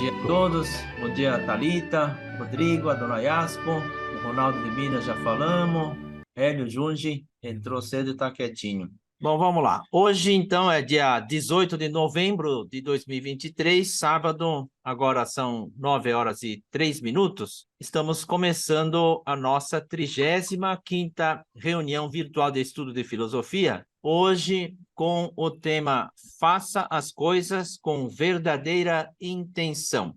dia a todos. Bom dia, Thalita, Rodrigo, a dona Yaspo, o Ronaldo de Minas já falamos, Hélio Junge entrou cedo e está quietinho. Bom, vamos lá. Hoje, então, é dia 18 de novembro de 2023, sábado, agora são 9h03. Estamos começando a nossa 35ª reunião virtual de estudo de filosofia, hoje com o tema Faça as coisas com verdadeira intenção,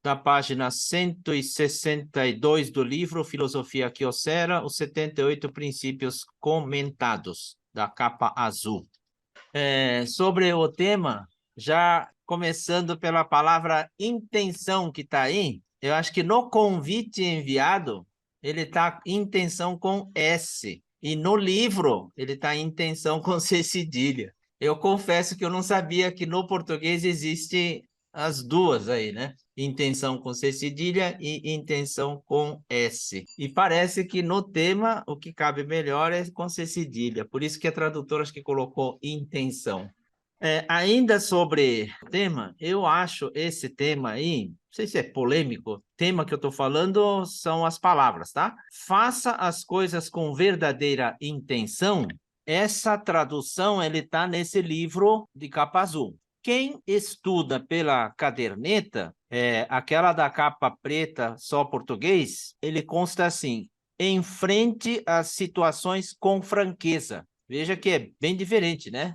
da página 162 do livro Filosofia Kyocera, os 78 princípios comentados, da capa azul. Sobre o tema, já começando pela palavra intenção que está aí, eu acho que no convite enviado, ele está intenção com S, e no livro ele está intenção com C cedilha. Eu confesso que eu não sabia que no português existe as duas aí, né? Intenção com C cedilha e intenção com S. E parece que no tema o que cabe melhor é com C cedilha. Por isso que a tradutora acho que colocou intenção. Ainda sobre o tema, eu acho esse tema aí, não sei se é polêmico, o tema que eu estou falando são as palavras, tá? Faça as coisas com verdadeira intenção. Essa tradução, ele está nesse livro de capa azul. Quem estuda pela caderneta, aquela da capa preta, só português, ele consta assim: enfrente as situações com franqueza. Veja que é bem diferente, né?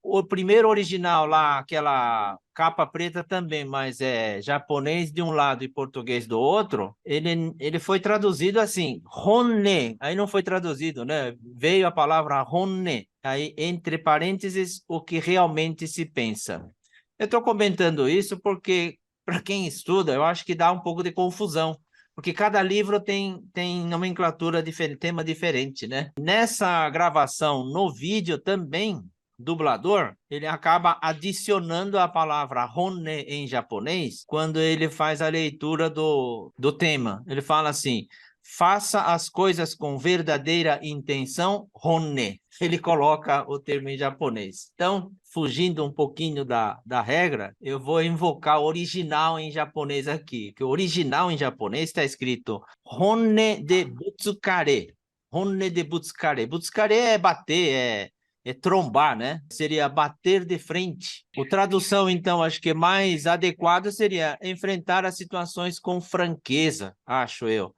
O primeiro original lá, aquela capa preta também, mas é japonês de um lado e português do outro, ele foi traduzido assim, honne. Aí não foi traduzido, né? Veio a palavra honne. Aí, entre parênteses, o que realmente se pensa. Eu estou comentando isso porque, para quem estuda, eu acho que dá um pouco de confusão, porque cada livro tem nomenclatura diferente, tema diferente, né? Nessa gravação, no vídeo também, dublador, ele acaba adicionando a palavra honne em japonês quando ele faz a leitura do tema. Ele fala assim: faça as coisas com verdadeira intenção, honne. Ele coloca o termo em japonês. Então, fugindo um pouquinho da regra, eu vou invocar o original em japonês aqui, que o original em japonês está escrito honne de butsukare. Honne de butsukare. Butsukare é bater, é trombar, né? Seria bater de frente. A tradução, então, acho que mais adequada seria enfrentar as situações com franqueza, acho eu.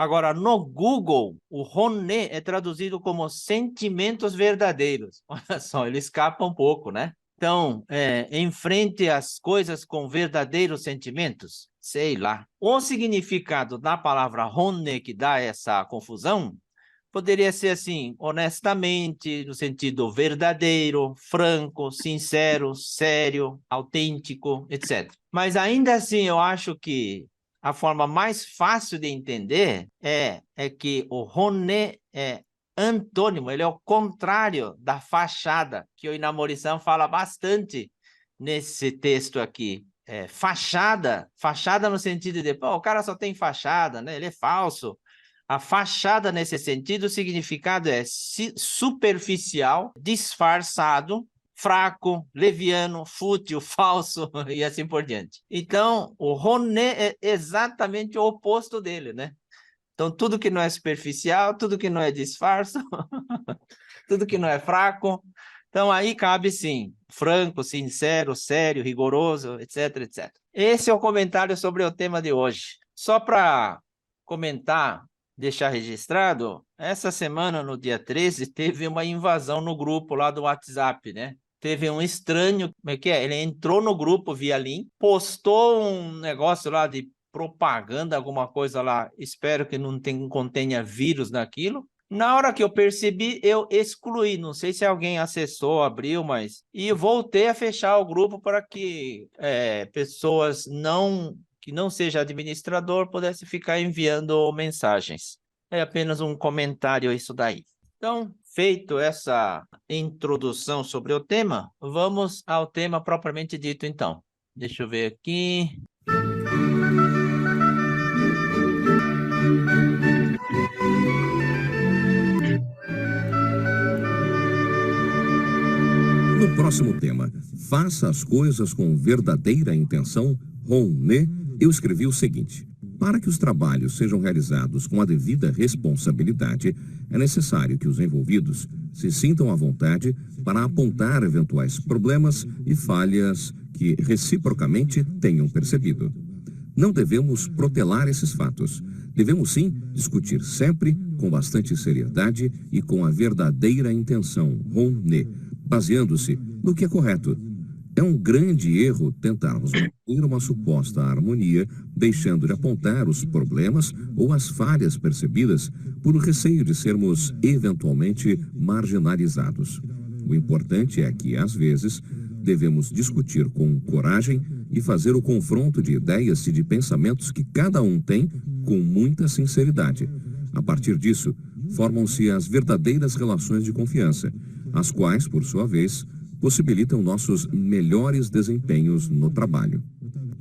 Agora, no Google, o honne é traduzido como sentimentos verdadeiros. Olha só, ele escapa um pouco, né? Então, enfrente as coisas com verdadeiros sentimentos? Sei lá. O significado da palavra honne que dá essa confusão poderia ser assim, honestamente, no sentido verdadeiro, franco, sincero, sério, autêntico, etc. Mas ainda assim, eu acho que a forma mais fácil de entender é que o honne é antônimo, ele é o contrário da fachada, que o Inamori-san fala bastante nesse texto aqui. Fachada no sentido de, o cara só tem fachada, né? Ele é falso. A fachada, nesse sentido, o significado é superficial, disfarçado, fraco, leviano, fútil, falso e assim por diante. Então, o honne é exatamente o oposto dele, né? Então, tudo que não é superficial, tudo que não é disfarço, tudo que não é fraco. Então, aí cabe, sim, franco, sincero, sério, rigoroso, etc, etc. Esse é o comentário sobre o tema de hoje. Só para comentar, deixar registrado, essa semana, no dia 13, teve uma invasão no grupo lá do WhatsApp, né? Teve um estranho, como é que é? Ele entrou no grupo via link, postou um negócio lá de propaganda, alguma coisa lá, espero que não contenha vírus naquilo. Na hora que eu percebi, eu excluí, não sei se alguém acessou, abriu, mas... E voltei a fechar o grupo para que pessoas que não seja administrador pudesse ficar enviando mensagens. É apenas um comentário isso daí. Então, feito essa introdução sobre o tema, vamos ao tema propriamente dito, então. Deixa eu ver aqui. No próximo tema, faça as coisas com verdadeira intenção, Ronnet, eu escrevi o seguinte: para que os trabalhos sejam realizados com a devida responsabilidade, é necessário que os envolvidos se sintam à vontade para apontar eventuais problemas e falhas que reciprocamente tenham percebido. Não devemos protelar esses fatos. Devemos, sim, discutir sempre com bastante seriedade e com a verdadeira intenção, Ronnet, baseando-se no que é correto. É um grande erro tentarmos manter uma suposta harmonia, deixando de apontar os problemas ou as falhas percebidas por receio de sermos eventualmente marginalizados. O importante é que, às vezes, devemos discutir com coragem e fazer o confronto de ideias e de pensamentos que cada um tem com muita sinceridade. A partir disso, formam-se as verdadeiras relações de confiança, as quais, por sua vez, possibilitam nossos melhores desempenhos no trabalho.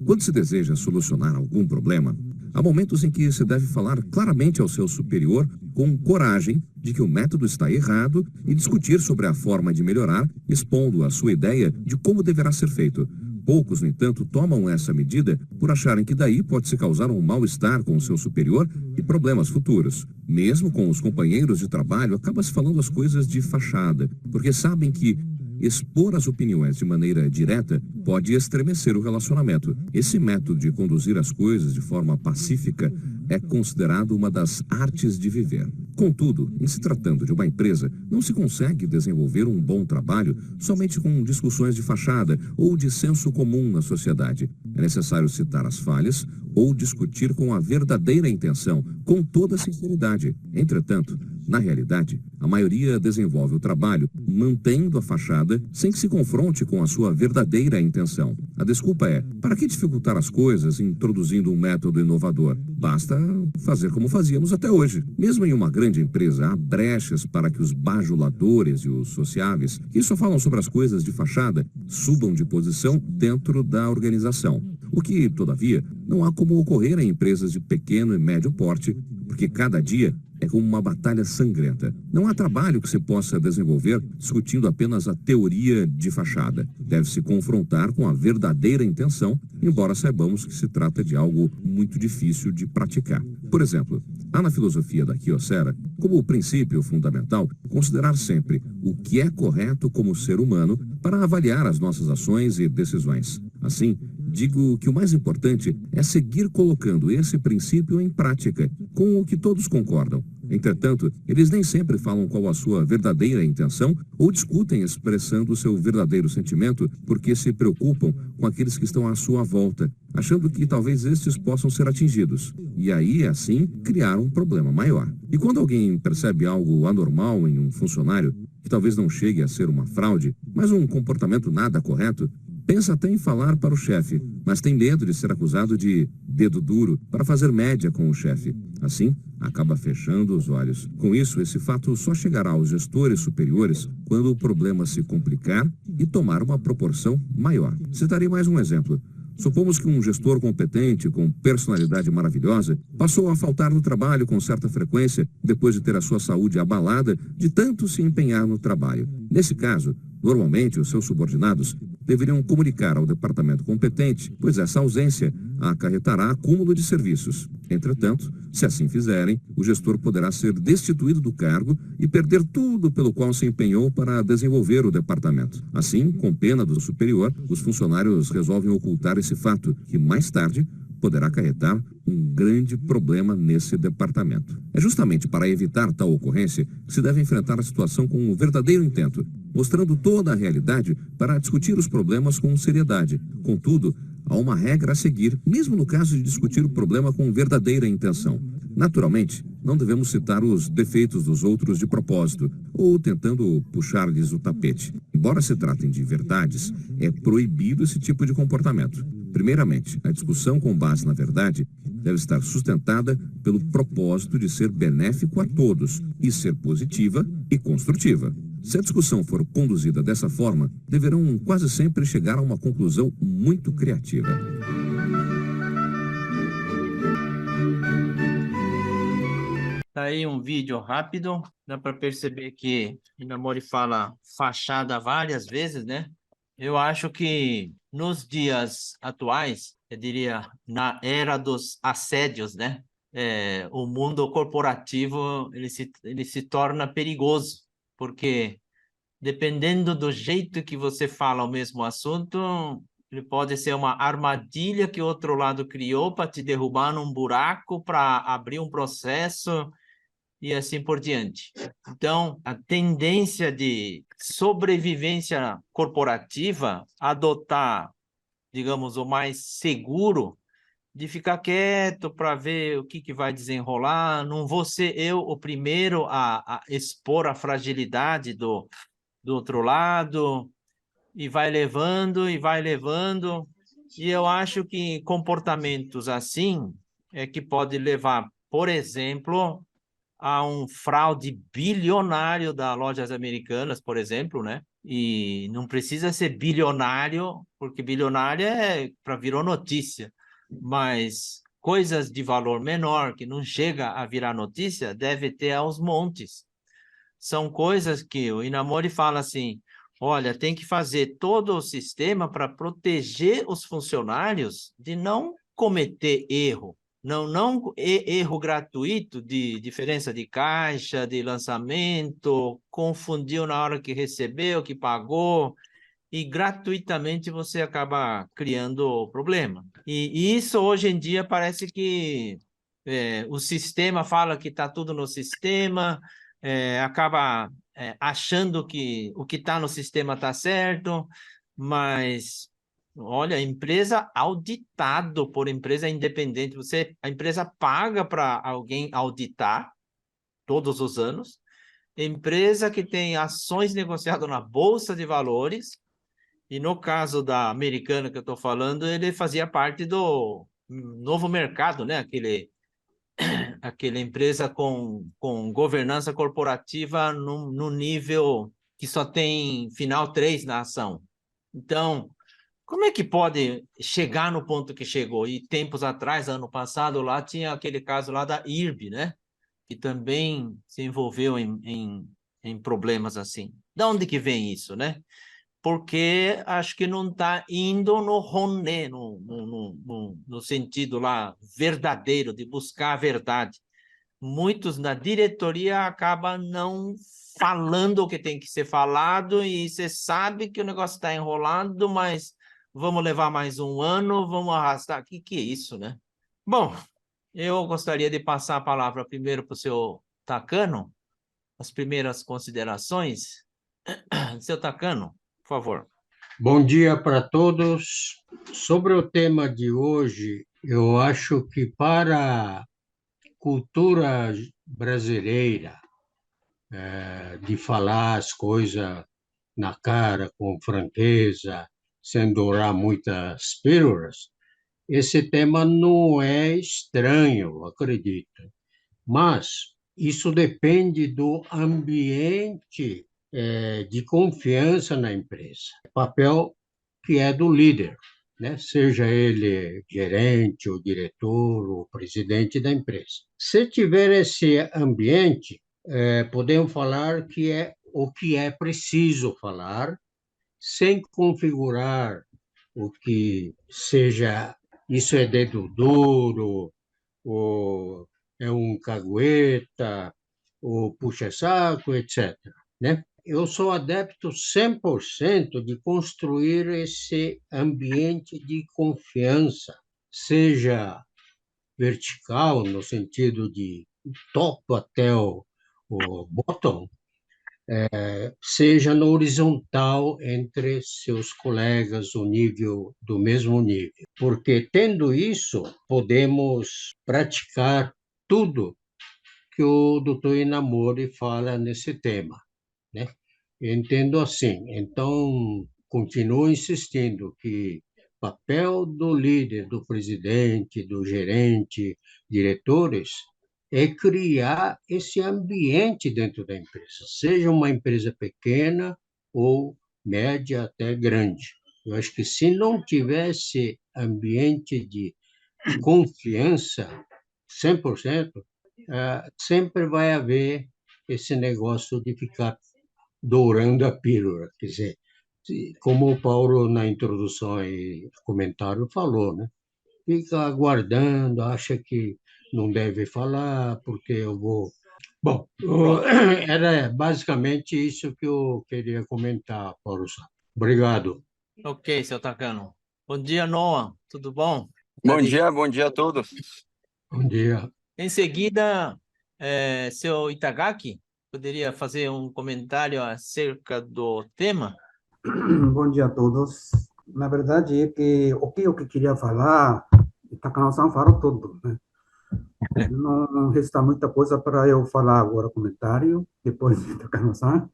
Quando se deseja solucionar algum problema, há momentos em que se deve falar claramente ao seu superior com coragem de que o método está errado e discutir sobre a forma de melhorar, expondo a sua ideia de como deverá ser feito. Poucos, no entanto, tomam essa medida por acharem que daí pode-se causar um mal-estar com o seu superior e problemas futuros. Mesmo com os companheiros de trabalho, acaba-se falando as coisas de fachada, porque sabem que expor as opiniões de maneira direta pode estremecer o relacionamento. Esse método de conduzir as coisas de forma pacífica é considerado uma das artes de viver. Contudo, em se tratando de uma empresa, não se consegue desenvolver um bom trabalho somente com discussões de fachada ou de senso comum na sociedade. É necessário citar as falhas ou discutir com a verdadeira intenção, com toda sinceridade. Entretanto, na realidade, a maioria desenvolve o trabalho mantendo a fachada sem que se confronte com a sua verdadeira intenção. A desculpa é: para que dificultar as coisas introduzindo um método inovador? Basta fazer como fazíamos até hoje. Mesmo em uma grande empresa, há brechas para que os bajuladores e os sociáveis, que só falam sobre as coisas de fachada, subam de posição dentro da organização. O que, todavia, não há como ocorrer em empresas de pequeno e médio porte, porque cada dia é como uma batalha sangrenta. Não há trabalho que se possa desenvolver discutindo apenas a teoria de fachada. Deve-se confrontar com a verdadeira intenção, embora saibamos que se trata de algo muito difícil de praticar. Por exemplo, há na filosofia da Kyocera, como princípio fundamental, considerar sempre o que é correto como ser humano para avaliar as nossas ações e decisões. Assim, digo que o mais importante é seguir colocando esse princípio em prática, com o que todos concordam. Entretanto, eles nem sempre falam qual a sua verdadeira intenção ou discutem expressando o seu verdadeiro sentimento porque se preocupam com aqueles que estão à sua volta, achando que talvez estes possam ser atingidos. E aí, assim, criar um problema maior. E quando alguém percebe algo anormal em um funcionário, que talvez não chegue a ser uma fraude, mas um comportamento nada correto, pensa até em falar para o chefe, mas tem medo de ser acusado de dedo duro para fazer média com o chefe. Assim, acaba fechando os olhos. Com isso, esse fato só chegará aos gestores superiores quando o problema se complicar e tomar uma proporção maior. Citarei mais um exemplo. Supomos que um gestor competente, com personalidade maravilhosa, passou a faltar no trabalho com certa frequência depois de ter a sua saúde abalada de tanto se empenhar no trabalho. Nesse caso, normalmente os seus subordinados deveriam comunicar ao departamento competente, pois essa ausência acarretará acúmulo de serviços. Entretanto, se assim fizerem, o gestor poderá ser destituído do cargo e perder tudo pelo qual se empenhou para desenvolver o departamento. Assim, com pena do superior, os funcionários resolvem ocultar esse fato, que mais tarde poderá acarretar um grande problema nesse departamento. É justamente para evitar tal ocorrência que se deve enfrentar a situação com o verdadeiro intento, mostrando toda a realidade para discutir os problemas com seriedade. Contudo, há uma regra a seguir, mesmo no caso de discutir o problema com verdadeira intenção. Naturalmente, não devemos citar os defeitos dos outros de propósito, ou tentando puxar-lhes o tapete. Embora se tratem de verdades, é proibido esse tipo de comportamento. Primeiramente, a discussão com base na verdade deve estar sustentada pelo propósito de ser benéfico a todos e ser positiva e construtiva. Se a discussão for conduzida dessa forma, deverão quase sempre chegar a uma conclusão muito criativa. Tá aí um vídeo rápido, dá para perceber que Inamori fala fachada várias vezes, né? Eu acho que nos dias atuais eu diria, na era dos assédios, né? O mundo corporativo ele se torna perigoso, porque dependendo do jeito que você fala o mesmo assunto, ele pode ser uma armadilha que o outro lado criou para te derrubar num buraco, para abrir um processo e assim por diante. Então, a tendência de sobrevivência corporativa, adotar, digamos, o mais seguro, de ficar quieto para ver o que vai desenrolar. Não vou ser eu o primeiro a expor a fragilidade do outro lado, e vai levando, e vai levando. E eu acho que comportamentos assim é que pode levar, por exemplo, a um fraude bilionário das lojas americanas, por exemplo, né? E não precisa ser bilionário, porque bilionário virou notícia, mas coisas de valor menor que não chega a virar notícia deve ter aos montes. São coisas que o Inamori fala assim: olha, tem que fazer todo o sistema para proteger os funcionários de não cometer erro. Não erro gratuito de diferença de caixa, de lançamento, confundiu na hora que recebeu, que pagou, e gratuitamente você acaba criando problema. E isso hoje em dia parece que o sistema fala que está tudo no sistema, acaba achando que o que está no sistema está certo, mas olha, empresa auditado por empresa independente, a empresa paga para alguém auditar todos os anos, empresa que tem ações negociadas na Bolsa de Valores, e no caso da americana que eu estou falando, ele fazia parte do novo mercado, né? Aquela empresa com governança corporativa no nível que só tem final 3 na ação. Então, como é que pode chegar no ponto que chegou? E tempos atrás, ano passado, lá tinha aquele caso lá da IRB, né? Que também se envolveu em problemas assim. De onde que vem isso, né? Porque acho que não está indo no Roné, no sentido lá verdadeiro, de buscar a verdade. Muitos na diretoria acabam não falando o que tem que ser falado, e você sabe que o negócio está enrolado, mas vamos levar mais um ano, vamos arrastar. Que é isso, né? Bom, eu gostaria de passar a palavra primeiro para o seu Takano, as primeiras considerações. Seu Takano, por favor. Bom dia para todos. Sobre o tema de hoje, eu acho que para a cultura brasileira, de falar as coisas na cara, com franqueza, sem dourar muitas pílulas, esse tema não é estranho, acredito. Mas isso depende do ambiente, de confiança na empresa. Papel que é do líder, né? Seja ele gerente, ou diretor, ou presidente da empresa. Se tiver esse ambiente, podemos falar que é o que é preciso falar, sem configurar o que seja, isso é dedo duro, ou é um cagueta, ou puxa-saco, etc., né? Eu sou adepto 100% de construir esse ambiente de confiança, seja vertical, no sentido de topo até o bottom, seja no horizontal entre seus colegas, o nível do mesmo nível. Porque tendo isso, podemos praticar tudo que o doutor Inamori fala nesse tema, né? Eu entendo assim. Então, continuo insistindo que o papel do líder, do presidente, do gerente, diretores, é criar esse ambiente dentro da empresa, seja uma empresa pequena ou média até grande. Eu acho que se não tivesse ambiente de confiança 100%, sempre vai haver esse negócio de ficar dourando a pílula. Quer dizer, como o Paulo, na introdução e comentário, falou, né? fica aguardando, acha que não deve falar, porque eu vou. Bom, era basicamente isso que eu queria comentar, Paulo. Obrigado. Ok, seu Takano. Bom dia, Noah. Tudo bom? Tá Bom dia a todos. Bom dia. Em seguida, seu Itagaki, poderia fazer um comentário acerca do tema? Bom dia a todos. Na verdade, é que o que eu queria falar, Takano-san falou tudo, né? Não resta muita coisa para eu falar agora, comentário, depois de Takano-san.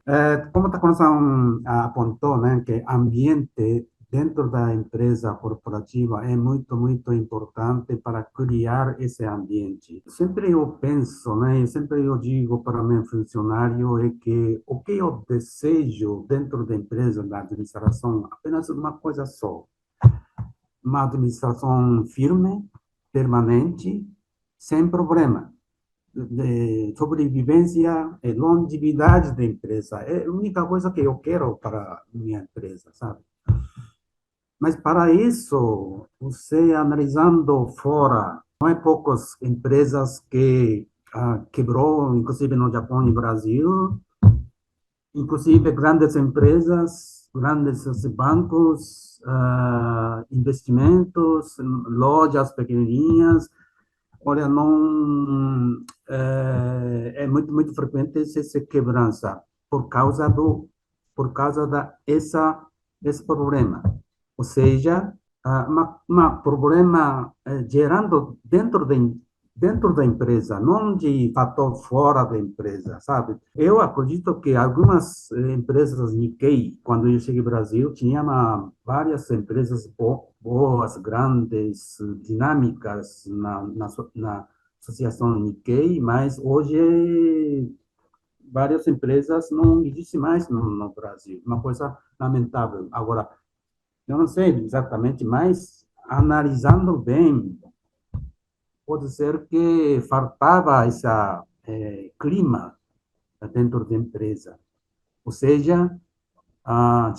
Como Takano-san apontou, né, que ambiente dentro da empresa corporativa é muito, muito importante para criar esse ambiente. Sempre eu penso, né, sempre eu digo para meu funcionário é que o que eu desejo dentro da empresa, da administração, apenas uma coisa só, uma administração firme, permanente, sem problema, de sobrevivência e longevidade da empresa. É a única coisa que eu quero para minha empresa, sabe? Mas para isso, você analisando fora, não é poucas empresas que quebrou, inclusive no Japão e Brasil, inclusive grandes empresas, grandes bancos, investimentos, lojas pequenininhas. Olha, não é muito muito frequente essa quebrança por causa da esse problema. Ou seja, uma problema gerando dentro da empresa, não de fator fora da empresa, sabe? Eu acredito que algumas empresas Nikkei, quando eu cheguei ao Brasil, tinha várias empresas boas, grandes, dinâmicas na associação Nikkei, mas hoje várias empresas não existem mais no Brasil. Uma coisa lamentável. Agora, eu não sei exatamente, mas analisando bem, pode ser que faltava esse clima dentro da empresa. Ou seja, a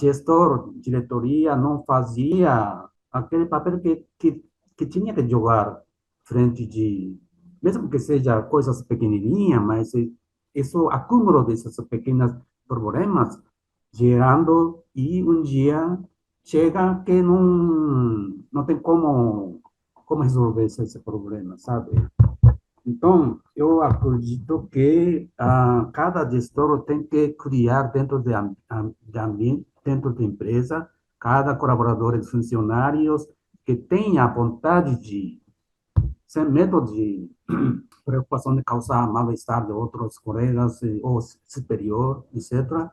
diretoria não fazia aquele papel que tinha que jogar frente de, mesmo que seja coisas pequenininhas, mas isso acúmulo desses pequenos problemas gerando e um dia chega que não tem como resolver esse problema, sabe? Então, eu acredito que cada gestor tem que criar dentro de ambiente, dentro da empresa, cada colaborador e funcionários que tenha vontade de, sem medo de preocupação de causar mal-estar de outros colegas ou superior, etc.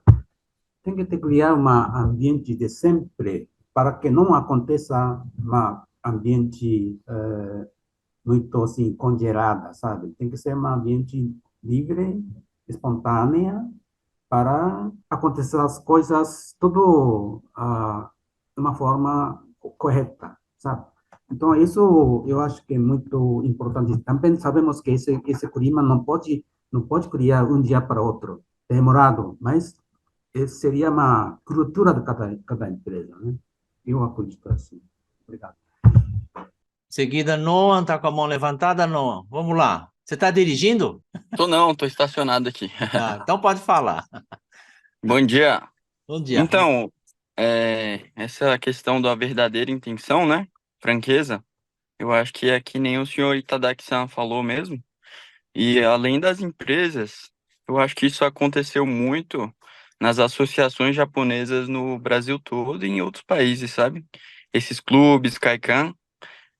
Tem que criar um ambiente de sempre para que não aconteça um ambiente muito assim congelada, sabe? Tem que ser um ambiente livre, espontânea, para acontecer as coisas tudo de uma forma correta, sabe? Então isso eu acho que é muito importante. Também sabemos que esse clima não pode criar um dia para outro, demorado, mas seria uma cultura de cada empresa, né? Eu acredito assim. Obrigado. Em seguida, Noah, tá com a mão levantada, Noah. Vamos lá. Você está dirigindo? Tô estacionado aqui. Então pode falar. Bom dia. Bom dia. Então, essa questão da verdadeira intenção, né? Franqueza, eu acho que é que nem o senhor Itadaki-san falou mesmo. E além das empresas, eu acho que isso aconteceu muito nas associações japonesas no Brasil todo e em outros países, sabe? Esses clubes, Kaikan.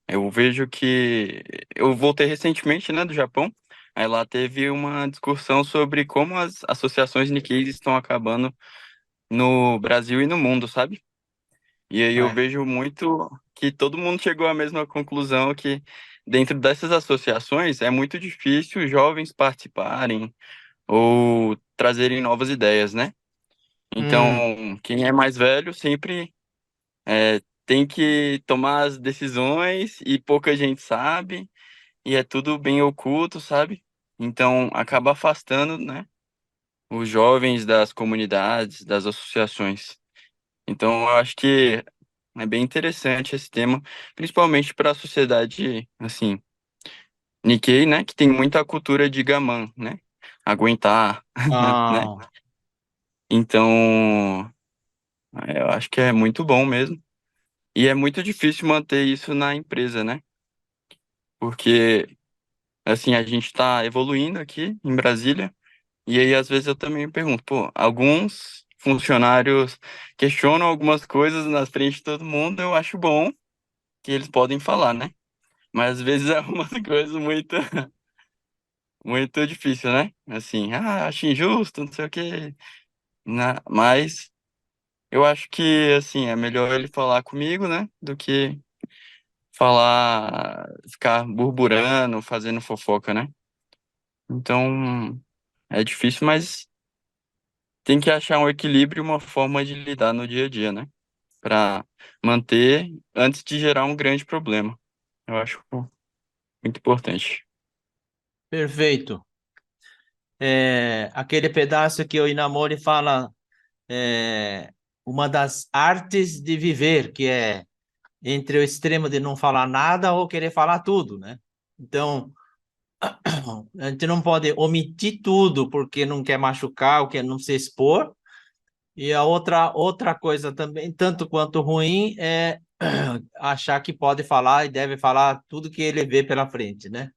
Eu vejo que eu voltei recentemente, né, do Japão. Aí lá teve uma discussão sobre como as associações Nikkeis estão acabando no Brasil e no mundo, sabe? E aí eu É. vejo muito que todo mundo chegou à mesma conclusão que dentro dessas associações é muito difícil jovens participarem ou trazerem novas ideias, né? Hum, Então, quem é mais velho sempre tem que tomar as decisões e pouca gente sabe. E é tudo bem oculto, sabe? Então acaba afastando, né, os jovens das comunidades, das associações. Então eu acho que É bem interessante esse tema, principalmente para a sociedade, assim, Nikkei, né, que tem muita cultura de Gaman, né, aguentar, né, Ah, então eu acho que é muito bom mesmo, e é muito difícil manter isso na empresa, né, porque, assim, a gente está evoluindo aqui em Brasília, e aí às vezes eu também me pergunto, pô, alguns funcionários questionam algumas coisas na frente de todo mundo, eu acho bom que eles podem falar, né, mas às vezes é uma coisa muito muito difícil, né? Assim, acho injusto, não sei o quê, né? Mas eu acho que, assim, é melhor ele falar comigo, né? Do que falar, ficar burburando, fazendo fofoca, né? Então, é difícil, mas tem que achar um equilíbrio e uma forma de lidar no dia a dia, né? Para manter antes de gerar um grande problema. Eu acho muito importante. perfeito. Aquele pedaço que o Inamori fala, uma das artes de viver, que é entre o extremo de não falar nada ou querer falar tudo, né? Então, a gente não pode omitir tudo porque não quer machucar ou quer não se expor. E a outra coisa também, tanto quanto ruim, é achar que pode falar e deve falar tudo que ele vê pela frente, né?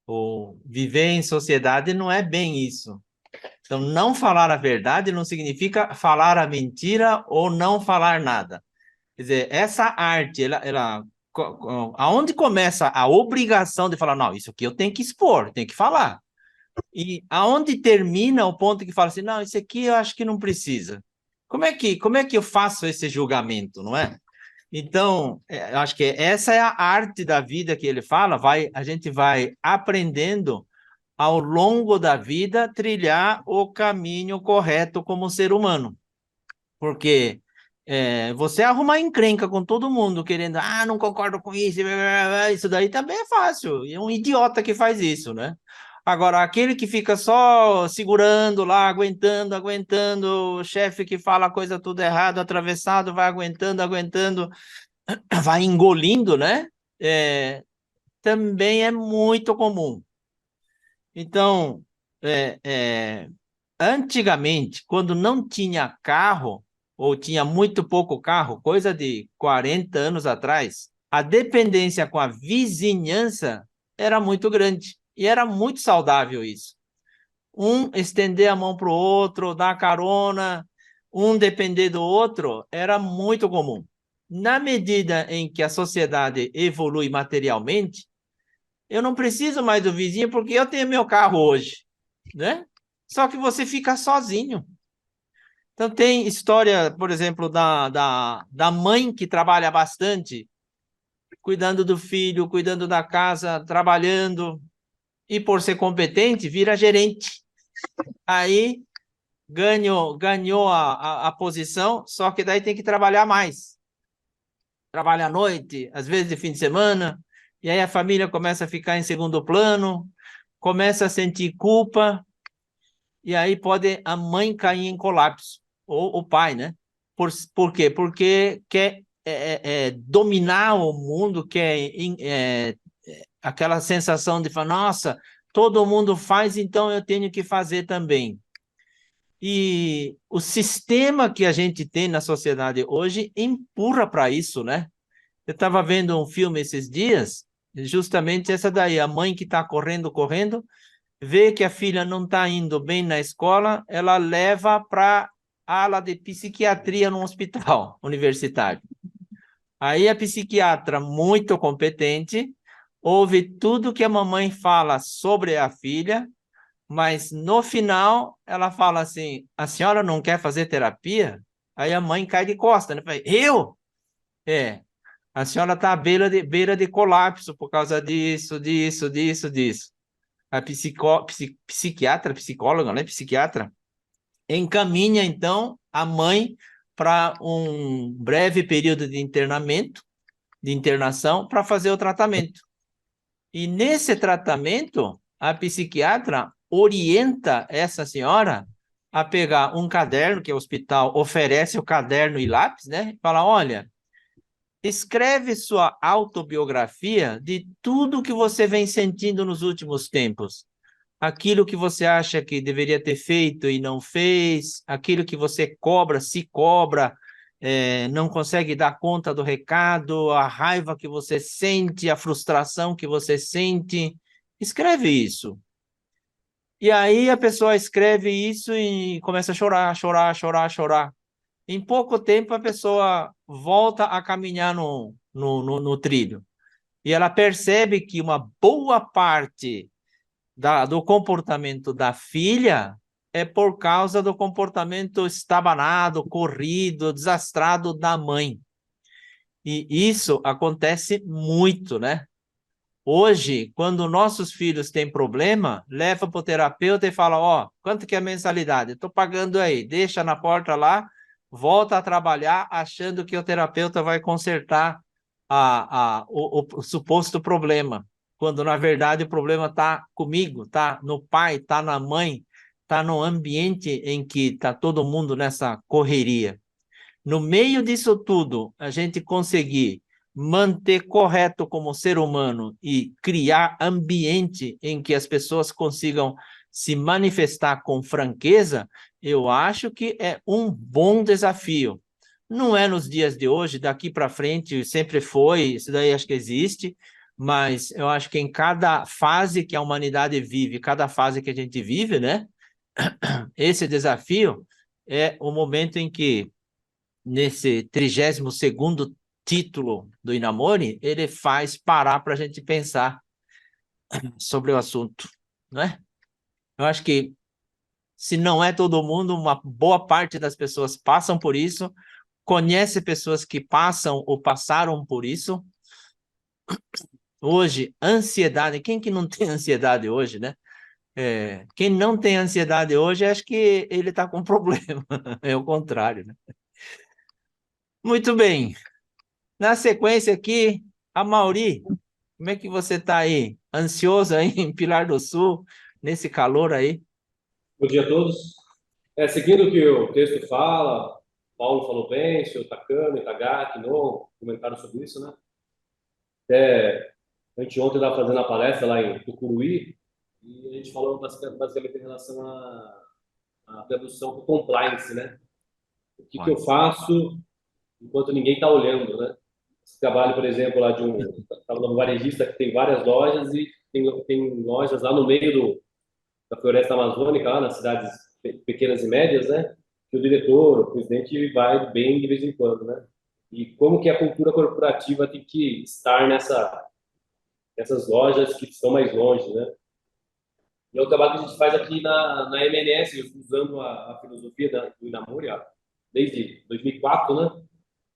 O viver em sociedade não é bem isso. Então, não falar a verdade não significa falar a mentira ou não falar nada. Quer dizer, essa arte, aonde começa a obrigação de falar, não, isso aqui eu tenho que expor, tenho que falar. E aonde termina o ponto que fala assim, não, isso aqui eu acho que não precisa. Como é que eu faço esse julgamento, não é? Então, eu acho que essa é a arte da vida que ele fala, a gente vai aprendendo ao longo da vida trilhar o caminho correto como ser humano. Porque você arrumar encrenca com todo mundo, querendo, não concordo com isso, isso daí também é fácil. E é um idiota que faz isso, né? Agora, aquele que fica só segurando lá, aguentando, aguentando, o chefe que fala a coisa tudo errado, atravessado, vai aguentando, aguentando, vai engolindo, né? Também é muito comum. Então, é, é, antigamente, quando não tinha carro, ou tinha muito pouco carro, coisa de 40 anos atrás, a dependência com a vizinhança era muito grande. E era muito saudável isso. Um estender a mão para o outro, dar carona, um depender do outro, era muito comum. Na medida em que a sociedade evolui materialmente, eu não preciso mais do vizinho porque eu tenho meu carro hoje, né? Só que você fica sozinho. Então, tem história, por exemplo, da mãe que trabalha bastante, cuidando do filho, cuidando da casa, trabalhando, e por ser competente, vira gerente. Aí ganhou a posição, só que daí tem que trabalhar mais. Trabalha à noite, às vezes de fim de semana, e aí a família começa a ficar em segundo plano, começa a sentir culpa, e aí pode a mãe cair em colapso, ou o pai, né? Por quê? Porque quer dominar o mundo, aquela sensação de falar, nossa, todo mundo faz, então eu tenho que fazer também. E o sistema que a gente tem na sociedade hoje empurra para isso, né? Eu estava vendo um filme esses dias, justamente essa daí, a mãe que está correndo, correndo, vê que a filha não está indo bem na escola, ela leva para a ala de psiquiatria no hospital universitário. Aí a psiquiatra, muito competente, ouve tudo que a mamãe fala sobre a filha, mas no final ela fala assim, a senhora não quer fazer terapia? Aí a mãe cai de costa, né? Fala, eu? A senhora está à beira de colapso por causa disso, disso, disso, disso. A psiquiatra, psicóloga, né? Psiquiatra, encaminha, então, a mãe para um breve período de internamento, de internação, para fazer o tratamento. E nesse tratamento, a psiquiatra orienta essa senhora a pegar um caderno, que o hospital oferece o caderno e lápis, né? Fala, olha, Escreve sua autobiografia de tudo que você vem sentindo nos últimos tempos. Aquilo que você acha que deveria ter feito e não fez, aquilo que você cobra, se cobra, não consegue dar conta do recado, a raiva que você sente, a frustração que você sente. Escreve isso. E aí a pessoa escreve isso e começa a chorar, chorar, chorar, chorar. Em pouco tempo a pessoa volta a caminhar no trilho. E ela percebe que uma boa parte do comportamento da filha é por causa do comportamento estabanado, corrido, desastrado da mãe. E isso acontece muito, né? Hoje, quando nossos filhos têm problema, leva para o terapeuta e fala, ó, quanto que é a mensalidade? Estou pagando aí, deixa na porta lá, volta a trabalhar achando que o terapeuta vai consertar o suposto problema, quando na verdade o problema está comigo, está no pai, está na mãe, está no ambiente em que está todo mundo nessa correria. No meio disso tudo, a gente conseguir manter correto como ser humano e criar ambiente em que as pessoas consigam se manifestar com franqueza, eu acho que é um bom desafio. Não é nos dias de hoje, daqui para frente sempre foi, isso daí acho que existe, mas eu acho que em cada fase que a humanidade vive, cada fase que a gente vive, né? Esse desafio é o momento em que nesse 32º título do Inamori, ele faz parar para a gente pensar sobre o assunto, não é? Eu acho que, se não é todo mundo, uma boa parte das pessoas passam por isso, conhece pessoas que passam ou passaram por isso. Hoje, ansiedade, quem que não tem ansiedade hoje, né? Quem não tem ansiedade hoje, acho que ele está com problema, é o contrário, né? Muito bem. Na sequência aqui, a Mauri, como é que você está aí? Ansioso aí em Pilar do Sul, nesse calor aí? Bom dia a todos. Seguindo o que o texto fala, Paulo falou bem, o senhor Takami, Itagaki, não comentaram sobre isso, né? Até a gente ontem estava fazendo a palestra lá em Tucuruí e a gente falou basicamente em relação à tradução para compliance, né? O que eu faço enquanto ninguém está olhando, né? Esse trabalho, por exemplo, lá de um varejista que tem várias lojas e tem lojas lá no meio da floresta amazônica, lá nas cidades pequenas e médias, né? Que o diretor, o presidente vai bem de vez em quando, né? E como que a cultura corporativa tem que estar nessas lojas que estão mais longe, né? E é o trabalho que a gente faz aqui na MNS, usando a filosofia do Inamori, desde 2004, né?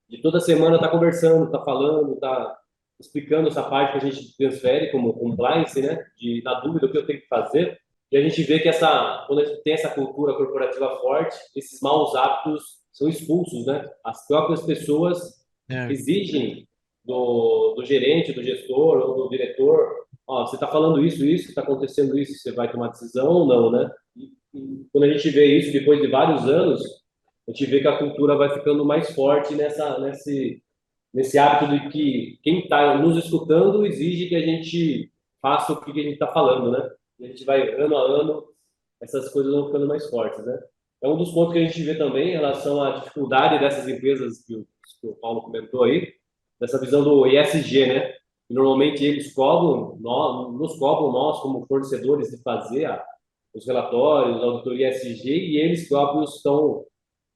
De toda semana tá conversando, tá falando, tá explicando essa parte que a gente transfere como compliance, né? Na dúvida o que eu tenho que fazer. E a gente vê que quando a gente tem essa cultura corporativa forte, esses maus hábitos são expulsos, né? As próprias pessoas exigem do gerente, do gestor ou do diretor, ó, você está falando isso, está acontecendo isso, você vai tomar decisão ou não, né? E quando a gente vê isso depois de vários anos, a gente vê que a cultura vai ficando mais forte nesse hábito de que quem está nos escutando exige que a gente faça o que a gente está falando, né? E a gente vai, ano a ano, essas coisas vão ficando mais fortes, né? É um dos pontos que a gente vê também em relação à dificuldade dessas empresas que o Paulo comentou aí, dessa visão do ESG, né? E normalmente eles nos cobram nós como fornecedores de fazer os relatórios, a auditoria ESG, e eles próprios estão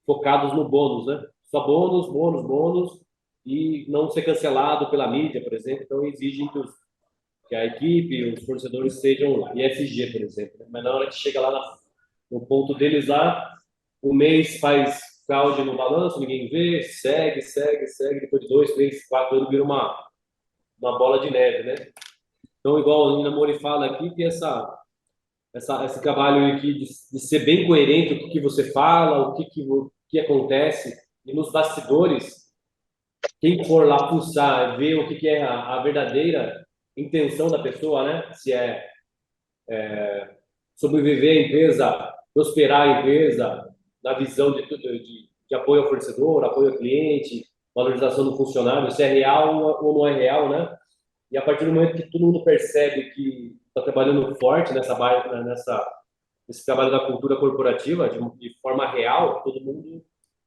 focados no bônus, né? Só bônus, bônus, bônus, e não ser cancelado pela mídia, por exemplo. Então, exigem que a equipe, os fornecedores sejam ESG, por exemplo. Né? Mas na hora que chega lá no ponto deles lá, o mês faz fraude no balanço, ninguém vê, segue, depois de 2, 3, 4 anos vira uma bola de neve, né? Então, igual a Nina Mori fala aqui, tem esse trabalho aqui de ser bem coerente o que você fala, o que acontece, e nos bastidores, quem for lá pulsar, ver o que é a verdadeira intenção da pessoa, né? Se é sobreviver a empresa, prosperar a empresa, na visão de apoio ao fornecedor, apoio ao cliente, valorização do funcionário, se é real ou não é real, né? E a partir do momento que todo mundo percebe que está trabalhando forte nesse trabalho da cultura corporativa, de forma real, todo mundo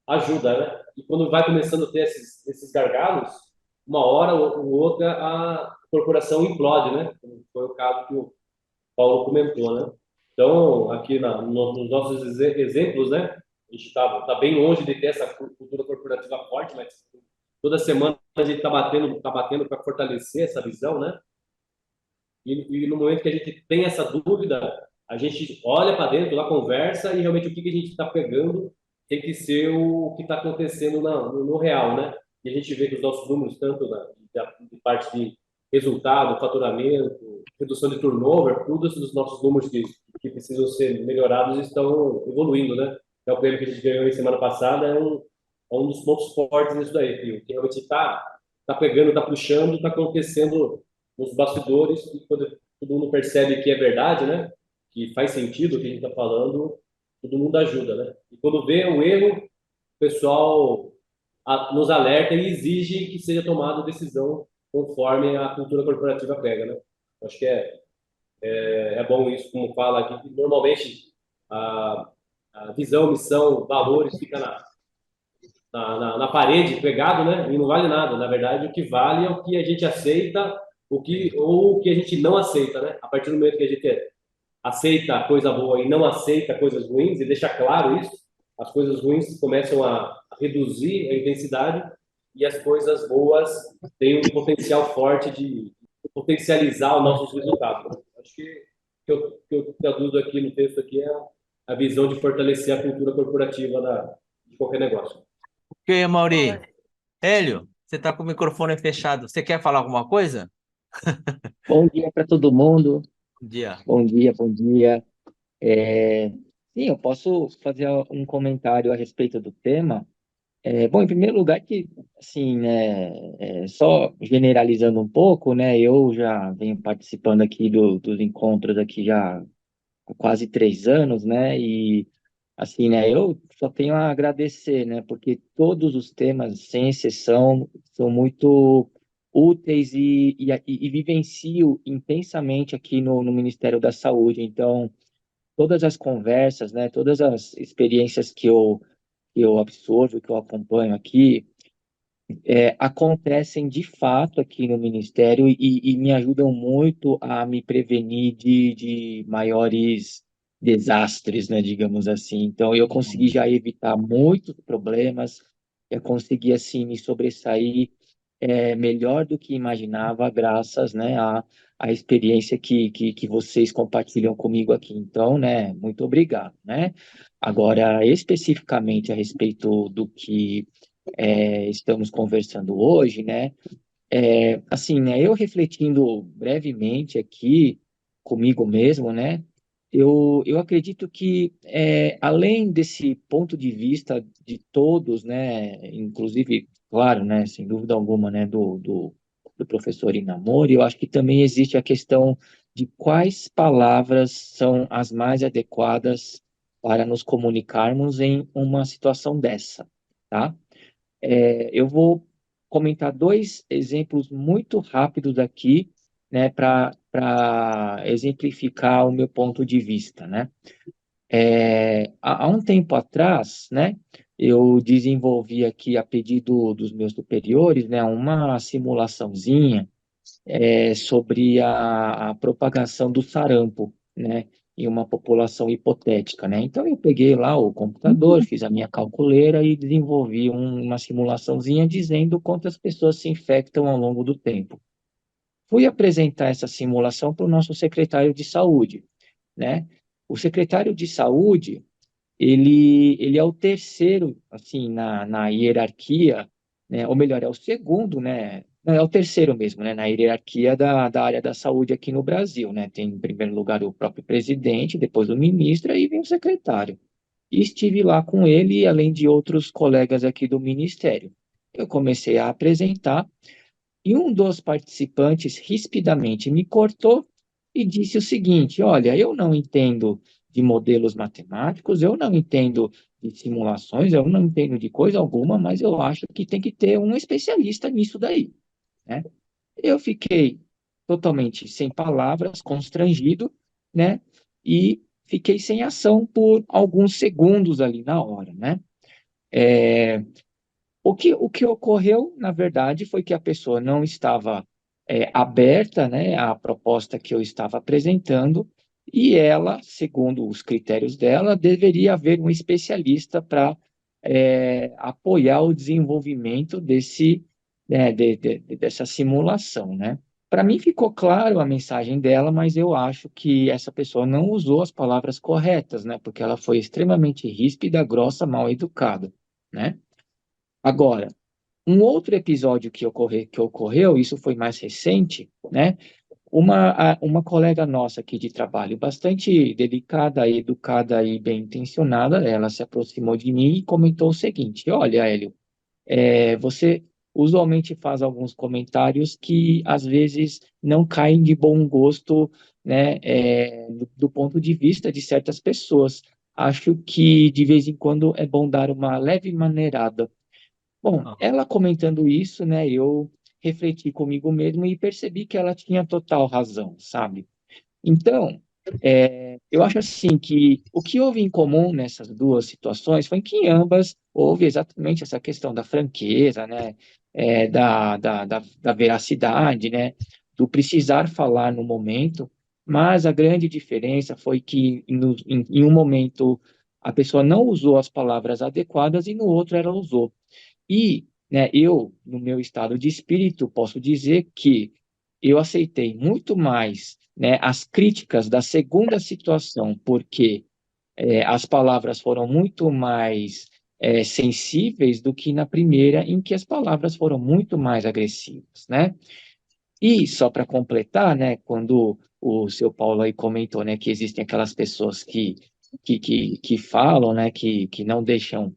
ajuda, né? E quando vai começando a ter esses gargalos, uma hora ou outra a corporação implode, né? Como foi o caso que o Paulo comentou, né? Então, aqui nos nossos exemplos, né? A gente tá bem longe de ter essa cultura corporativa forte, mas toda semana a gente tá batendo para fortalecer essa visão, né? E no momento que a gente tem essa dúvida, a gente olha para dentro, lá conversa e realmente o que a gente está pegando tem que ser o que está acontecendo no real, né? E a gente vê que os nossos números, tanto de parte de resultado, faturamento, redução de turnover, todos os nossos números que precisam ser melhorados estão evoluindo, né? É o prêmio que a gente ganhou em semana passada, é um dos pontos fortes nisso daí, que realmente tá pegando, tá puxando, tá acontecendo nos bastidores, e quando todo mundo percebe que é verdade, né? Que faz sentido o que a gente está falando, todo mundo ajuda, né? E quando vê o erro, o pessoal nos alerta e exige que seja tomada decisão conforme a cultura corporativa pega, né? Acho que é bom isso, como fala aqui, que normalmente a, a visão, missão, valores fica na parede, pregado, né? E não vale nada. Na verdade, o que vale é o que a gente aceita, ou o que a gente não aceita, né? A partir do momento que a gente aceita coisa boa e não aceita coisas ruins, e deixa claro isso, as coisas ruins começam a reduzir a intensidade e as coisas boas têm um potencial forte de potencializar os nossos resultados. Acho que eu traduzo aqui no texto aqui é a visão de fortalecer a cultura corporativa de qualquer negócio. Ok, Mauri. Hélio, você está com o microfone fechado. Você quer falar alguma coisa? Bom dia para todo mundo. Bom dia. Bom dia, bom dia. Sim, eu posso fazer um comentário a respeito do tema. Bom, em primeiro lugar, que, assim, né, só generalizando um pouco, né, eu já venho participando aqui dos encontros aqui já há quase 3 anos, né, e, assim, né, eu só tenho a agradecer, né, porque todos os temas, sem exceção, são muito úteis e vivencio intensamente aqui no Ministério da Saúde. Então, todas as conversas, né, todas as experiências que eu absorvo, que eu acompanho aqui, acontecem de fato aqui no Ministério e me ajudam muito a me prevenir de maiores desastres, né, digamos assim. Então, eu consegui já evitar muitos problemas, eu consegui, assim, me sobressair melhor do que imaginava, graças, né, à experiência que vocês compartilham comigo aqui. Então, né, muito obrigado, né? Agora, especificamente a respeito do que estamos conversando hoje, né? Assim, né? Eu refletindo brevemente aqui comigo mesmo, né? Eu acredito que, além desse ponto de vista de todos, né? Inclusive, claro, né? Sem dúvida alguma, né? Do professor Inamori, eu acho que também existe a questão de quais palavras são as mais adequadas para nos comunicarmos em uma situação dessa, tá? Eu vou comentar dois exemplos muito rápidos aqui, né, para exemplificar o meu ponto de vista, né? Há um tempo atrás, né, eu desenvolvi aqui, a pedido dos meus superiores, né, uma simulaçãozinha sobre a propagação do sarampo, né, em uma população hipotética, né? Então eu peguei lá o computador, fiz a minha calculeira e desenvolvi uma simulaçãozinha dizendo quantas pessoas se infectam ao longo do tempo. Fui apresentar essa simulação para o nosso secretário de saúde, né? O secretário de saúde, ele é o terceiro, assim, na hierarquia, né? Ou melhor, é o segundo, né? Não, é o terceiro mesmo, né? Na hierarquia da área da saúde aqui no Brasil, né? Tem em primeiro lugar o próprio presidente, depois o ministro, e vem o secretário. E estive lá com ele, além de outros colegas aqui do ministério. Eu comecei a apresentar, e um dos participantes rispidamente me cortou e disse o seguinte: olha, eu não entendo de modelos matemáticos, eu não entendo de simulações, eu não entendo de coisa alguma, mas eu acho que tem que ter um especialista nisso daí, né? Eu fiquei totalmente sem palavras, constrangido, né? E fiquei sem ação por alguns segundos ali na hora, né? O que ocorreu, na verdade, foi que a pessoa não estava aberta, né, à proposta que eu estava apresentando, e ela, segundo os critérios dela, deveria haver um especialista para apoiar o desenvolvimento dessa simulação, né? Para mim ficou claro a mensagem dela, mas eu acho que essa pessoa não usou as palavras corretas, né? Porque ela foi extremamente ríspida, grossa, mal educada, né? Agora, um outro episódio que ocorreu, isso foi mais recente, né? Uma colega nossa aqui de trabalho, bastante delicada, educada e bem intencionada, ela se aproximou de mim e comentou o seguinte: Olha, Hélio, você usualmente faz alguns comentários que às vezes não caem de bom gosto, né, do ponto de vista de certas pessoas. Acho que de vez em quando é bom dar uma leve maneirada. Bom, ela comentando isso, né, eu refleti comigo mesmo e percebi que ela tinha total razão, sabe? Então, eu acho assim que o que houve em comum nessas duas situações foi que em ambas houve exatamente essa questão da franqueza, né, da veracidade, né, do precisar falar no momento, mas a grande diferença foi que em um momento a pessoa não usou as palavras adequadas e no outro ela usou. E, né, eu, no meu estado de espírito, posso dizer que eu aceitei muito mais, né, as críticas da segunda situação, porque as palavras foram muito mais sensíveis do que na primeira, em que as palavras foram muito mais agressivas, né? E só para completar, né, quando o seu Paulo aí comentou, né, que existem aquelas pessoas que falam, né, que não deixam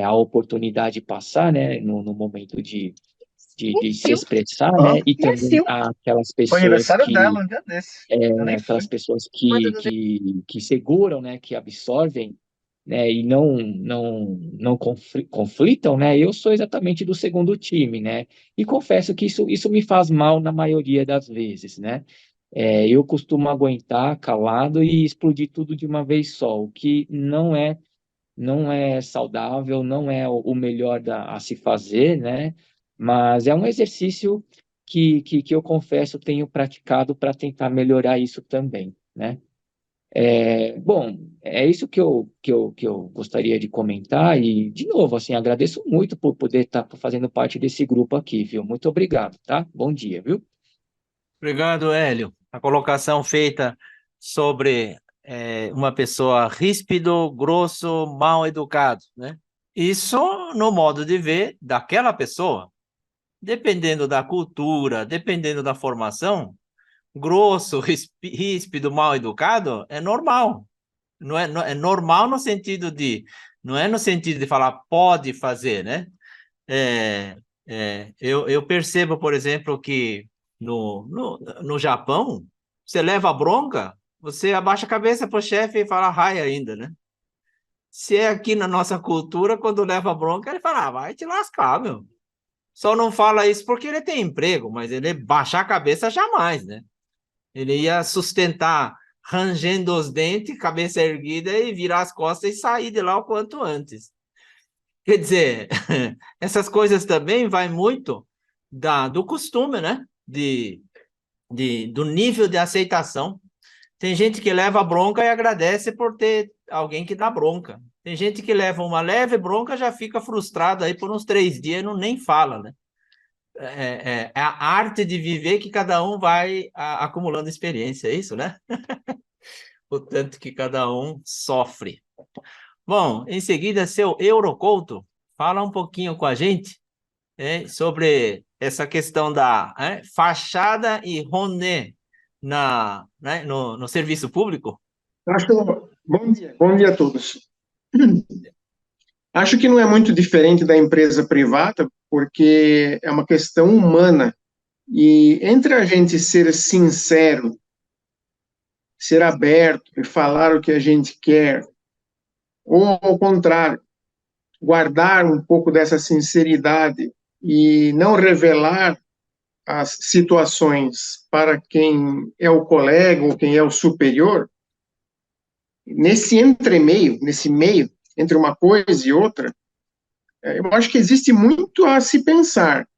a oportunidade passar, né, no momento de se expressar, né, e também há aquelas Foi pessoas aniversário que dela um dia desse. Eu nem fui. aquelas pessoas que seguram, né, que absorvem, né, e não conflitam, né, eu sou exatamente do segundo time, né, e confesso que isso me faz mal na maioria das vezes, né, eu costumo aguentar calado e explodir tudo de uma vez só, o que não é saudável, não é o melhor a se fazer, né? Mas é um exercício que eu confesso tenho praticado para tentar melhorar isso também, né? Bom, é isso que eu gostaria de comentar e, de novo, assim, agradeço muito por poder estar fazendo parte desse grupo aqui, viu? Muito obrigado, tá? Bom dia, viu? Obrigado, Hélio. A colocação feita sobre uma pessoa ríspido, grosso, mal educado, né? Isso no modo de ver daquela pessoa. Dependendo da cultura, dependendo da formação, grosso, ríspido, mal educado é normal. É normal no sentido de, não é no sentido de falar pode fazer, né? É, eu percebo, por exemplo, que no Japão, você leva a bronca, você abaixa a cabeça para o chefe e fala hi ainda, né? Se é aqui na nossa cultura, quando leva a bronca, ele fala, vai te lascar, meu. Só não fala isso porque ele tem emprego, mas ele baixar a cabeça jamais, né? Ele ia sustentar rangendo os dentes, cabeça erguida e virar as costas e sair de lá o quanto antes. Quer dizer, essas coisas também vai muito do costume, né? Do nível de aceitação. Tem gente que leva bronca e agradece por ter alguém que dá bronca. Tem gente que leva uma leve bronca já fica frustrado aí por uns 3 dias e não nem fala, né? É a arte de viver que cada um vai acumulando experiência, é isso, né? O tanto que cada um sofre. Bom, em seguida, seu Eurocouto, fala um pouquinho com a gente sobre essa questão da fachada e Roné no serviço público. Bom dia a todos. Acho que não é muito diferente da empresa privada, porque é uma questão humana. E entre a gente ser sincero, ser aberto e falar o que a gente quer, ou ao contrário, guardar um pouco dessa sinceridade e não revelar as situações para quem é o colega ou quem é o superior, nesse entremeio, nesse meio entre uma coisa e outra, eu acho que existe muito a se pensar,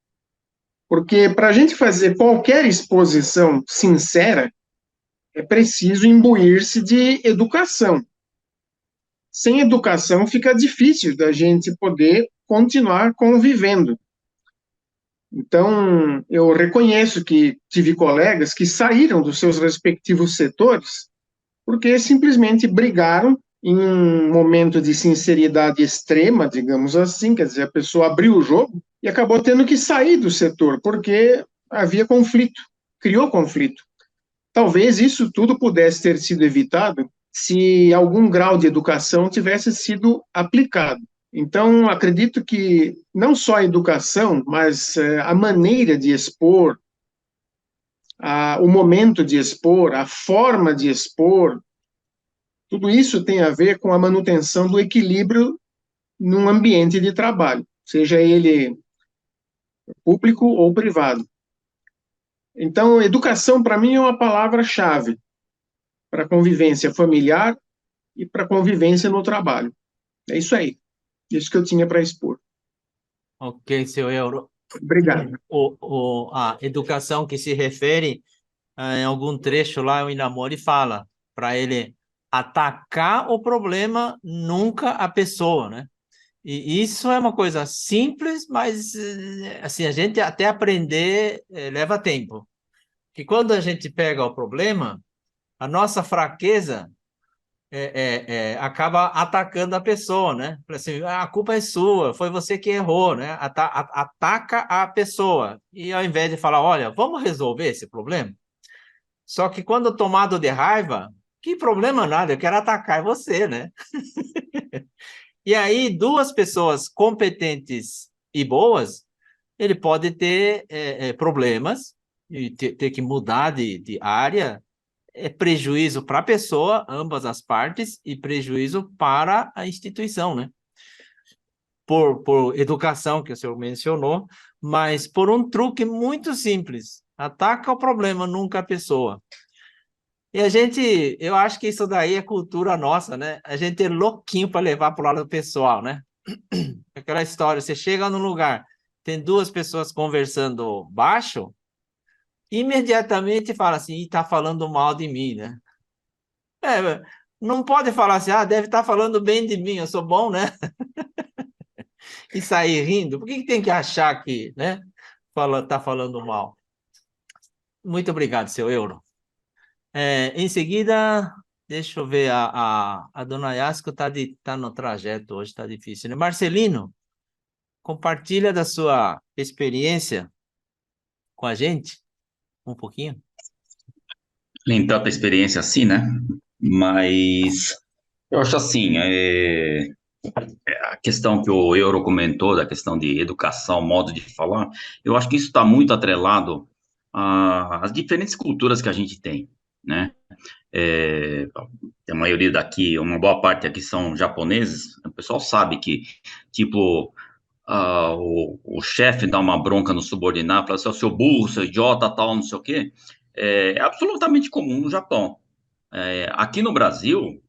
porque para a gente fazer qualquer exposição sincera, é preciso imbuir-se de educação. Sem educação fica difícil da gente poder continuar convivendo. Então, eu reconheço que tive colegas que saíram dos seus respectivos setores porque simplesmente brigaram em um momento de sinceridade extrema, digamos assim, quer dizer, a pessoa abriu o jogo e acabou tendo que sair do setor, porque havia conflito, criou conflito. Talvez isso tudo pudesse ter sido evitado se algum grau de educação tivesse sido aplicado. Então, acredito que não só a educação, mas a maneira de expor, o momento de expor, a forma de expor, tudo isso tem a ver com a manutenção do equilíbrio num ambiente de trabalho, seja ele público ou privado. Então, educação, para mim, é uma palavra-chave para a convivência familiar e para a convivência no trabalho. É isso aí. Isso que eu tinha para expor. Ok, seu Euro. Obrigado. A educação que se refere, em algum trecho lá, o Inamori fala para ele atacar o problema, nunca a pessoa, né? E isso é uma coisa simples, mas assim, a gente até aprender leva tempo. Que quando a gente pega o problema, a nossa fraqueza acaba atacando a pessoa, né? Fala assim, a culpa é sua, foi você que errou, né? Ataca a pessoa. E ao invés de falar, olha, vamos resolver esse problema? Só que quando tomado de raiva, que problema nada, eu quero atacar você, né? E aí, duas pessoas competentes e boas, ele pode ter problemas e ter que mudar de área, prejuízo para a pessoa, ambas as partes, e prejuízo para a instituição, né? Por educação, que o senhor mencionou, mas por um truque muito simples. Ataca o problema, nunca a pessoa. E eu acho que isso daí é cultura nossa, né? A gente é louquinho para levar para o lado pessoal, né? Aquela história, você chega num lugar, tem duas pessoas conversando baixo, imediatamente fala assim, está falando mal de mim, né? Não pode falar assim, deve estar falando bem de mim, eu sou bom, né? E sair rindo. Por que tem que achar que, né? Tá falando mal? Muito obrigado, seu Euro. Em seguida, deixa eu ver, a dona Yasco tá no trajeto hoje, tá difícil, né? Marcelino, compartilha da sua experiência com a gente, um pouquinho. Nem tanta experiência assim, né? Mas eu acho assim, a questão que o Euro comentou, da questão de educação, modo de falar, eu acho que isso está muito atrelado às diferentes culturas que a gente tem, né? A maioria daqui, uma boa parte aqui são japoneses, o pessoal sabe que, tipo, o chefe dá uma bronca no subordinado, fala assim, seu burro, seu idiota, tal, não sei o quê, é absolutamente comum no Japão. Aqui no Brasil,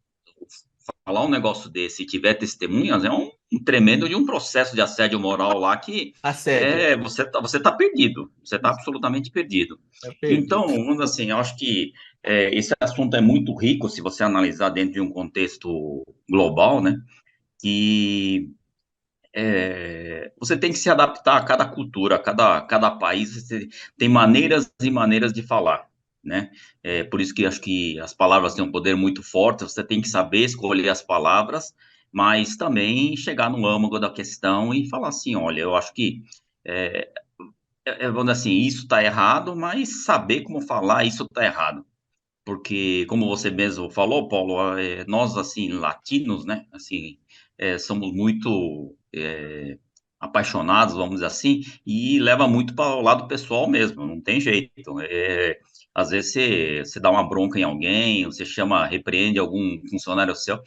falar um negócio desse e tiver testemunhas, é um tremendo de um processo de assédio moral lá que Assédio. você tá perdido, você tá absolutamente perdido. Então, assim, eu acho que esse assunto é muito rico se você analisar dentro de um contexto global, né? Que você tem que se adaptar a cada cultura, a cada país, você tem maneiras e maneiras de falar, né? Por isso que acho que as palavras têm um poder muito forte, você tem que saber escolher as palavras, mas também chegar no âmago da questão e falar assim, olha, eu acho que, vamos dizer assim, isso está errado, mas saber como falar isso está errado. Porque, como você mesmo falou, Paulo, nós, assim, latinos, né, assim, somos muito apaixonados, vamos dizer assim, e leva muito para o lado pessoal mesmo, não tem jeito. Às vezes você dá uma bronca em alguém, você chama, repreende algum funcionário seu,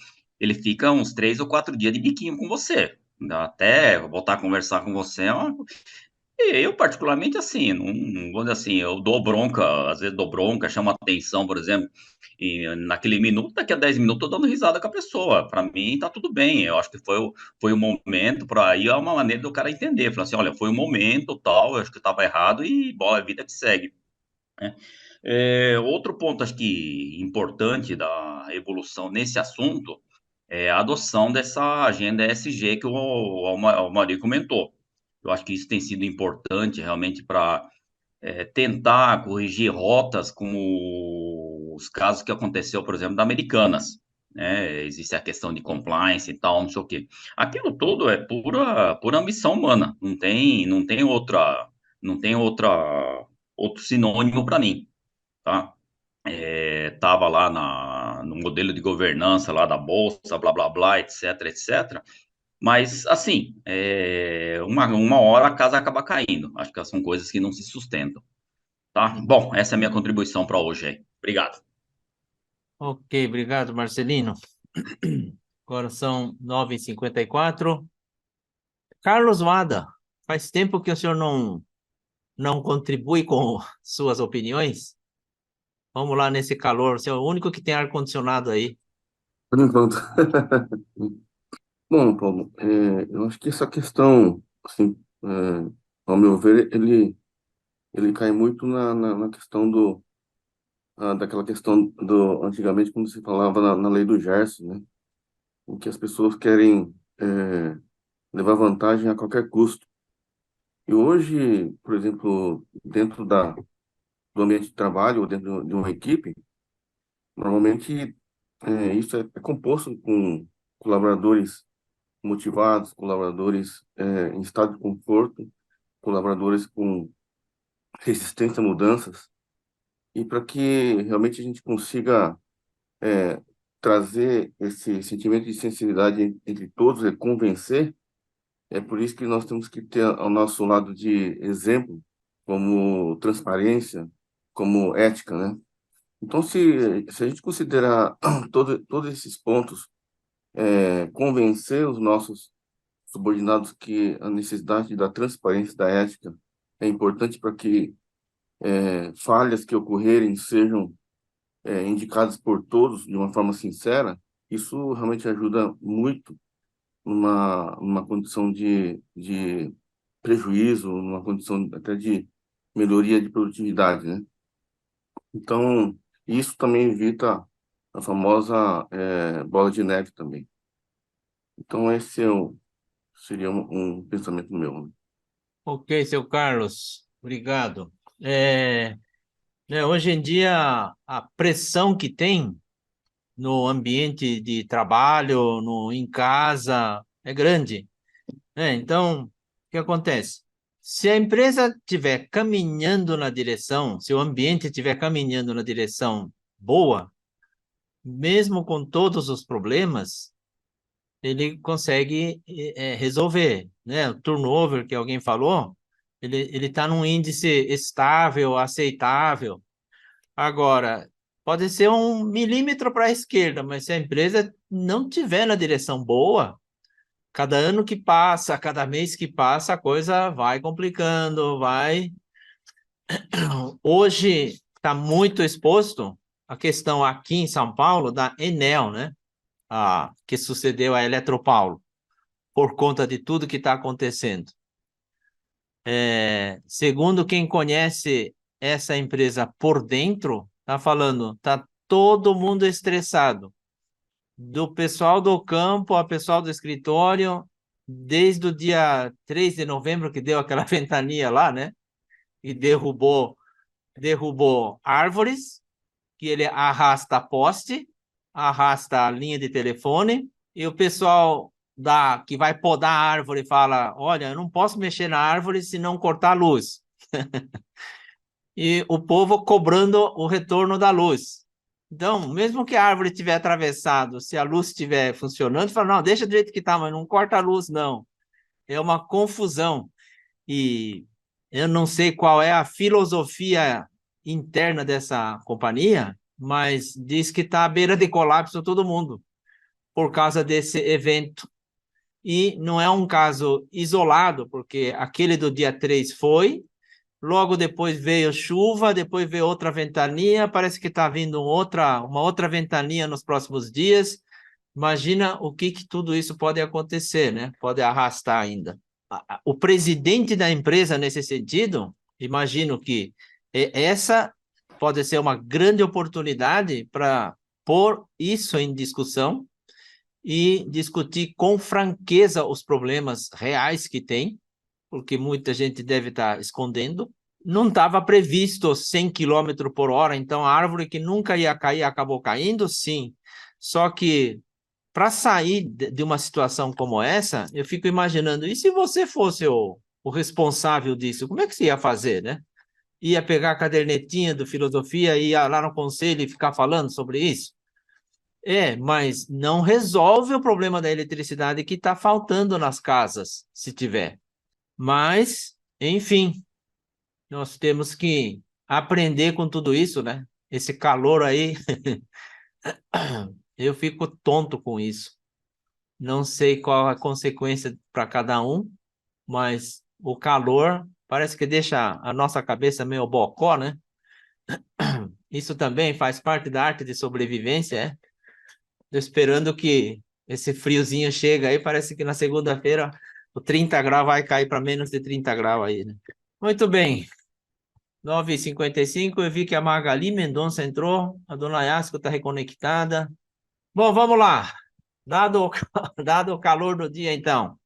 ele fica uns 3 ou 4 dias de biquinho com você. Até voltar a conversar com você eu, particularmente, assim, não vou dizer assim, eu dou bronca, às vezes dou bronca, chamo atenção, por exemplo, e naquele minuto, daqui a 10 minutos, eu tô dando risada com a pessoa. Para mim, tá tudo bem. Eu acho que foi o momento, para aí é uma maneira do cara entender. Falar assim, olha, foi um momento, tal, eu acho que estava errado e, bom, a vida que segue, né? Outro ponto, acho que importante da evolução nesse assunto é a adoção dessa agenda ESG que o Almari comentou. Eu acho que isso tem sido importante realmente para tentar corrigir rotas como os casos que aconteceu, por exemplo, da Americanas, né? Existe a questão de compliance e tal, não sei o quê. Aquilo tudo é pura ambição humana, não tem outro sinônimo para mim, tá? Tava lá no modelo de governança lá da bolsa, blá blá blá, etc, etc. Mas assim, uma hora a casa acaba caindo. Acho que são coisas que não se sustentam. Tá? Bom, essa é a minha contribuição para hoje aí. Obrigado. Ok, obrigado, Marcelino. Agora são 9h54. Carlos Wada, faz tempo que o senhor não contribui com suas opiniões? Vamos lá nesse calor, você é o único que tem ar-condicionado aí. Por enquanto. Bom, Paulo, eu acho que essa questão, assim, ao meu ver, ele cai muito na questão daquela questão antigamente, quando se falava na lei do Gerson, né? Em que as pessoas querem levar vantagem a qualquer custo. E hoje, por exemplo, dentro do ambiente de trabalho, ou dentro de uma equipe, normalmente isso é composto com colaboradores motivados, colaboradores em estado de conforto, colaboradores com resistência a mudanças, e para que realmente a gente consiga trazer esse sentimento de sensibilidade entre todos e convencer, é por isso que nós temos que ter ao nosso lado de exemplo, como transparência, como ética, né? Então, se a gente considerar todos esses pontos, convencer os nossos subordinados que a necessidade da transparência e da ética é importante para que falhas que ocorrerem sejam indicadas por todos de uma forma sincera, isso realmente ajuda muito numa condição de prejuízo, numa condição até de melhoria de produtividade, né? Então, isso também evita a famosa bola de neve também. Então, seria um pensamento meu, né? Ok, seu Carlos, obrigado. Hoje em dia, a pressão que tem no ambiente de trabalho, em casa, é grande. Então, o que acontece? Se a empresa estiver caminhando na direção, se o ambiente estiver caminhando na direção boa, mesmo com todos os problemas, ele consegue resolver, né? O turnover que alguém falou, ele está num índice estável, aceitável. Agora, pode ser 1 milímetro para a esquerda, mas se a empresa não tiver na direção boa, cada ano que passa, cada mês que passa, a coisa vai complicando, vai. Hoje está muito exposto a questão aqui em São Paulo da Enel, né? Que sucedeu a Eletropaulo, por conta de tudo que está acontecendo. Segundo quem conhece essa empresa por dentro, está falando, está todo mundo estressado, do pessoal do campo ao pessoal do escritório, desde o dia 3 de novembro, que deu aquela ventania lá, né? E derrubou árvores, que ele arrasta poste, arrasta a linha de telefone, e o pessoal que vai podar a árvore fala, olha, eu não posso mexer na árvore se não cortar a luz. E o povo cobrando o retorno da luz. Então, mesmo que a árvore estiver atravessada, se a luz estiver funcionando, fala, não, deixa do jeito que está, mas não corta a luz, não. É uma confusão. E eu não sei qual é a filosofia interna dessa companhia, mas diz que está à beira de colapso todo mundo. por causa desse evento. E não é um caso isolado, porque aquele do dia 3 foi, logo depois veio chuva, depois veio outra ventania, parece que está vindo uma outra ventania nos próximos dias. Imagina o que tudo isso pode acontecer, né? Pode arrastar ainda. O presidente da empresa, nesse sentido, imagino que essa pode ser uma grande oportunidade para pôr isso em discussão e discutir com franqueza os problemas reais que tem, porque muita gente deve estar escondendo. Não estava previsto 100 km por hora, então a árvore que nunca ia cair acabou caindo, sim. Só que para sair de uma situação como essa, eu fico imaginando, e se você fosse o responsável disso, como é que você ia fazer, né? Ia pegar a cadernetinha do filosofia, ia lá no conselho e ficar falando sobre isso? Mas não resolve o problema da eletricidade que está faltando nas casas, se tiver. Mas, enfim, nós temos que aprender com tudo isso, né? Esse calor aí, eu fico tonto com isso. Não sei qual a consequência para cada um, mas o calor parece que deixa a nossa cabeça meio bocó, né? Isso também faz parte da arte de sobrevivência, é? Estou esperando que esse friozinho chegue aí, parece que na segunda-feira o 30 graus vai cair para menos de 30 graus aí, né? Muito bem. 9h55, eu vi que a Magali Mendonça entrou, a dona Yasco está reconectada. Bom, vamos lá. Dado o calor do dia, então,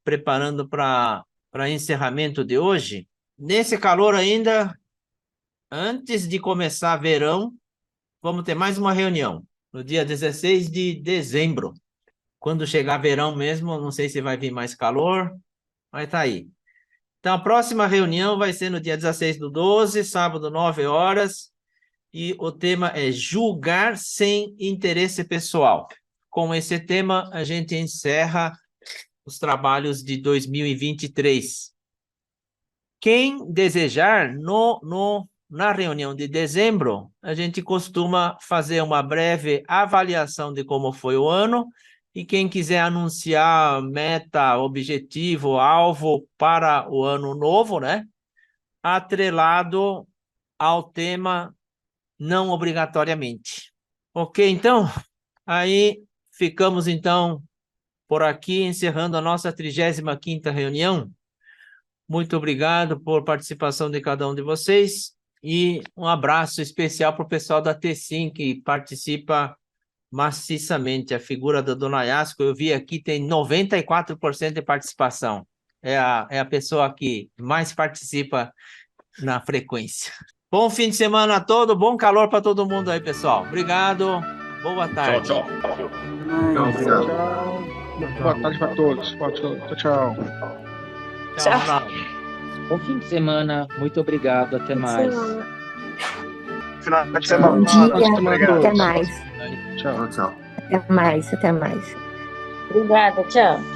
preparando para encerramento de hoje, nesse calor ainda, antes de começar verão, vamos ter mais uma reunião, no dia 16 de dezembro. Quando chegar verão mesmo, não sei se vai vir mais calor, mas tá aí. Então, a próxima reunião vai ser no dia 16/12, sábado, 9 horas, e o tema é julgar sem interesse pessoal. Com esse tema, a gente encerra os trabalhos de 2023. Quem desejar, na reunião de dezembro, a gente costuma fazer uma breve avaliação de como foi o ano, e quem quiser anunciar meta, objetivo, alvo para o ano novo, né? Atrelado ao tema, não obrigatoriamente. Ok, então? Aí ficamos, então, por aqui, encerrando a nossa 35ª reunião. Muito obrigado por participação de cada um de vocês e um abraço especial para o pessoal da Tecim, que participa maciçamente. A figura da dona Yasco, eu vi aqui, tem 94% de participação. É a pessoa que mais participa na frequência. Bom fim de semana a todos, bom calor para todo mundo aí, pessoal. Obrigado, boa tarde. Tchau. Boa tarde para todos. Tchau. Tchau. Bom fim de semana, muito obrigado, até mais. Final de semana. Bom dia, até mais. Tchau. Até mais. Obrigada, tchau.